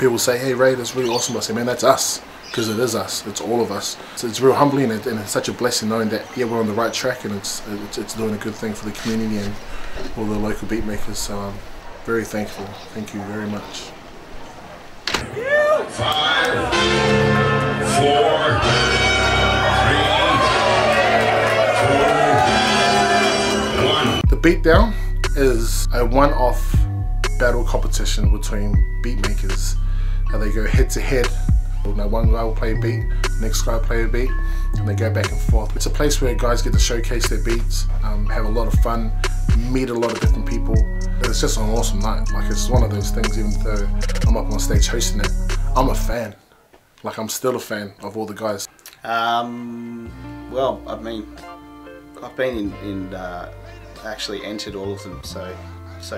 people say, hey Ray, that's really awesome. I say, man, that's us, because it is us. It's all of us. So it's real humbling, and it's such a blessing knowing that, yeah, we're on the right track, and it's doing a good thing for the community and all the local beat makers. So I'm very thankful. Thank you very much. 5, 4, 3, 2, 1. The Beatdown is a one-off battle competition between beat makers. They go head to head. One guy will play a beat, next guy will play a beat, and they go back and forth. It's a place where guys get to showcase their beats, have a lot of fun, meet a lot of different people. It's just an awesome night. Like, it's one of those things, even though I'm up on stage hosting it, I'm a fan. Like, I'm still a fan of all the guys. Well, I mean, I've been in actually entered all of them so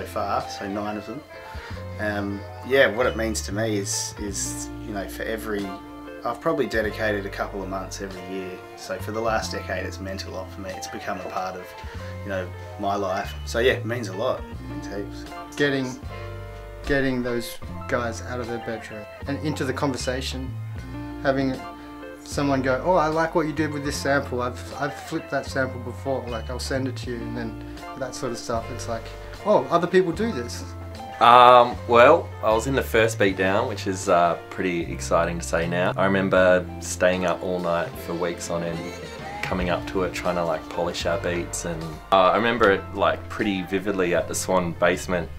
far, so 9 of them. Yeah, what it means to me is you know, for I've probably dedicated a couple of months every year. So for the last decade, it's meant a lot for me. It's become a part of, you know, my life. So yeah, it means a lot. It means heaps. Getting those guys out of their bedroom and into the conversation, having someone go, oh, I like what you did with this sample. I've flipped that sample before. Like, I'll send it to you, and then that sort of stuff. It's like, oh, other people do this. Well, I was in the first Beatdown, which is pretty exciting to say now. I remember staying up all night for weeks on end, coming up to it, trying to like polish our beats, and I remember it like pretty vividly at the Swan basement,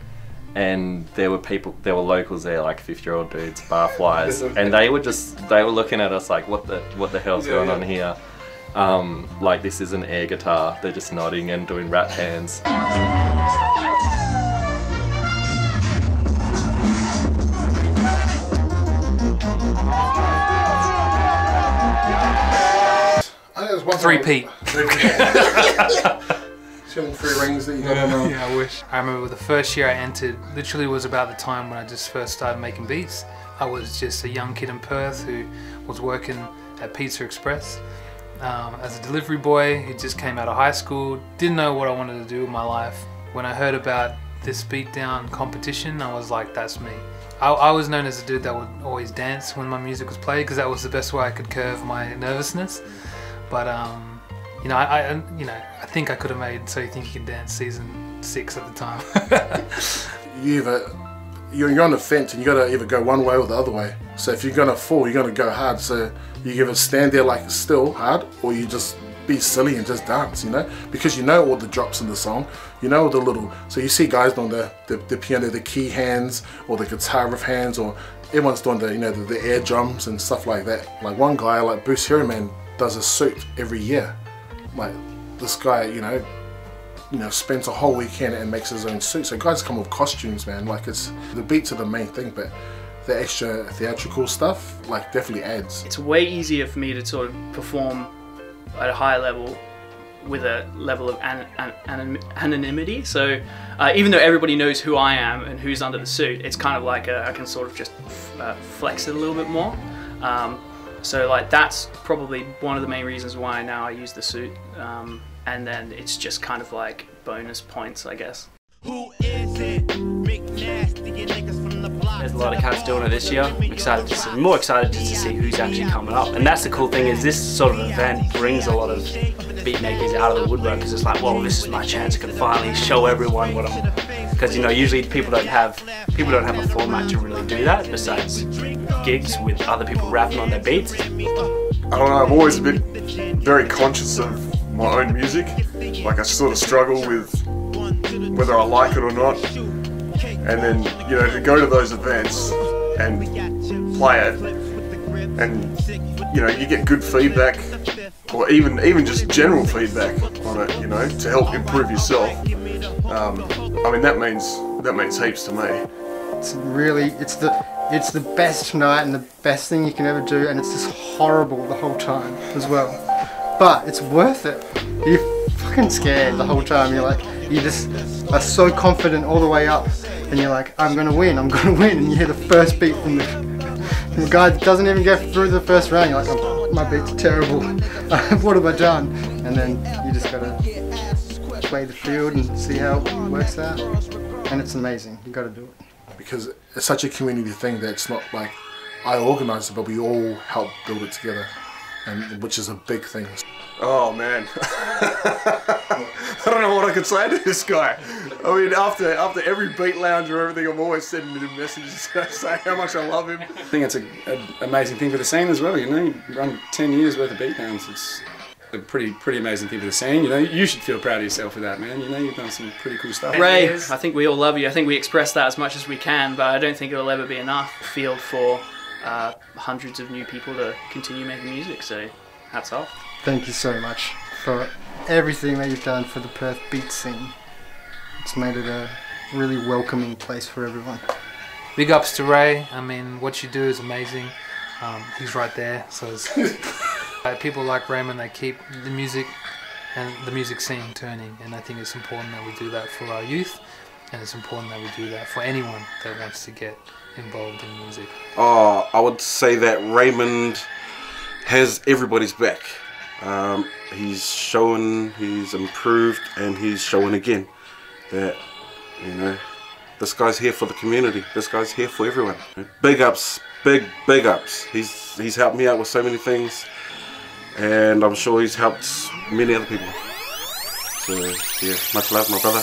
and there were locals there, like 50-year-old dudes, barflies, and they were looking at us like, what the hell's going on here? Like, this is an air guitar. They're just nodding and doing rap hands. Three-peat. 3 rings that you got on. Yeah, I wish. I remember the first year I entered, literally was about the time when I just first started making beats. I was just a young kid in Perth who was working at Pizza Express as a delivery boy who just came out of high school, didn't know what I wanted to do with my life. When I heard about this Beatdown competition, I was like, that's me. I was known as a dude that would always dance when my music was played, because that was the best way I could curve my nervousness. But you know, I think I could have made So You Think You Can Dance season 6 at the time. You're on the fence, and you gotta either go one way or the other way. So if you're gonna fall, you're gonna go hard. So you either stand there like still hard, or you just be silly and just dance, you know, because you know all the drops in the song, you know all the little. So you see guys doing the piano, the key hands, or the guitar riff hands, or everyone's doing the, you know, the air drums and stuff like that. Like one guy, like Bruce Herriman, does a suit every year. Like, this guy, you know, spends a whole weekend and makes his own suit. So guys come with costumes, man. Like, it's the beats are the main thing, but the extra theatrical stuff, like, definitely adds. It's way easier for me to sort of perform at a higher level with a level of anonymity. So even though everybody knows who I am and who's under the suit, it's kind of like I can sort of just flex it a little bit more. So like, that's probably one of the main reasons why now I use the suit, and then it's just kind of like bonus points, I guess. There's a lot of cats doing it this year. I'm more excited just to see who's actually coming up. And that's the cool thing, is this sort of event brings a lot of beat makers out of the woodwork, because it's like, well, this is my chance. I can finally show everyone what I'm. Because, you know, usually people don't have a format to really do that, besides gigs with other people rapping on their beats. I don't know, I've always been very conscious of my own music. Like, I sort of struggle with whether I like it or not. And then, you know, to go to those events and play it, and, you know, you get good feedback, or even just general feedback on it, you know, to help improve yourself. I mean, that means heaps to me. It's the best night and the best thing you can ever do, and it's just horrible the whole time as well. But it's worth it. You're fucking scared the whole time. You're like, you just are so confident all the way up, and you're like, I'm gonna win, and you hear the first beat from the guy that doesn't even get through the first round. You're like, oh, my beat's terrible. What have I done? And then you just gotta play the field and see how it works out, and it's amazing. You gotta do it. because it's such a community thing that it's not like I organise it, but we all help build it together, and which is a big thing. Oh man, I don't know what I could say to this guy. I mean, after every beat lounge or everything, I'm always sending him messages saying how much I love him. I think it's an amazing thing for the scene as well. You know, you run 10 years worth of beat downs. It's a pretty amazing thing for the scene. You know, you should feel proud of yourself for that, man. You know, you've done some pretty cool stuff. Ray, I think we all love you. I think we express that as much as we can, but I don't think it'll ever be enough field for hundreds of new people to continue making music. So, hats off. Thank you so much for everything that you've done for the Perth beat scene. It's made it a really welcoming place for everyone. Big ups to Ray. I mean, what you do is amazing. He's right there. So it's, people like Raymond, they keep the music and the music scene turning, and I think it's important that we do that for our youth, and it's important that we do that for anyone that wants to get involved in music. Oh, I would say that Raymond has everybody's back. He's shown, he's improved, and he's showing again that, you know, this guy's here for the community. This guy's here for everyone. Big ups, big ups. He's helped me out with so many things, and I'm sure he's helped many other people. So yeah, much love, my brother.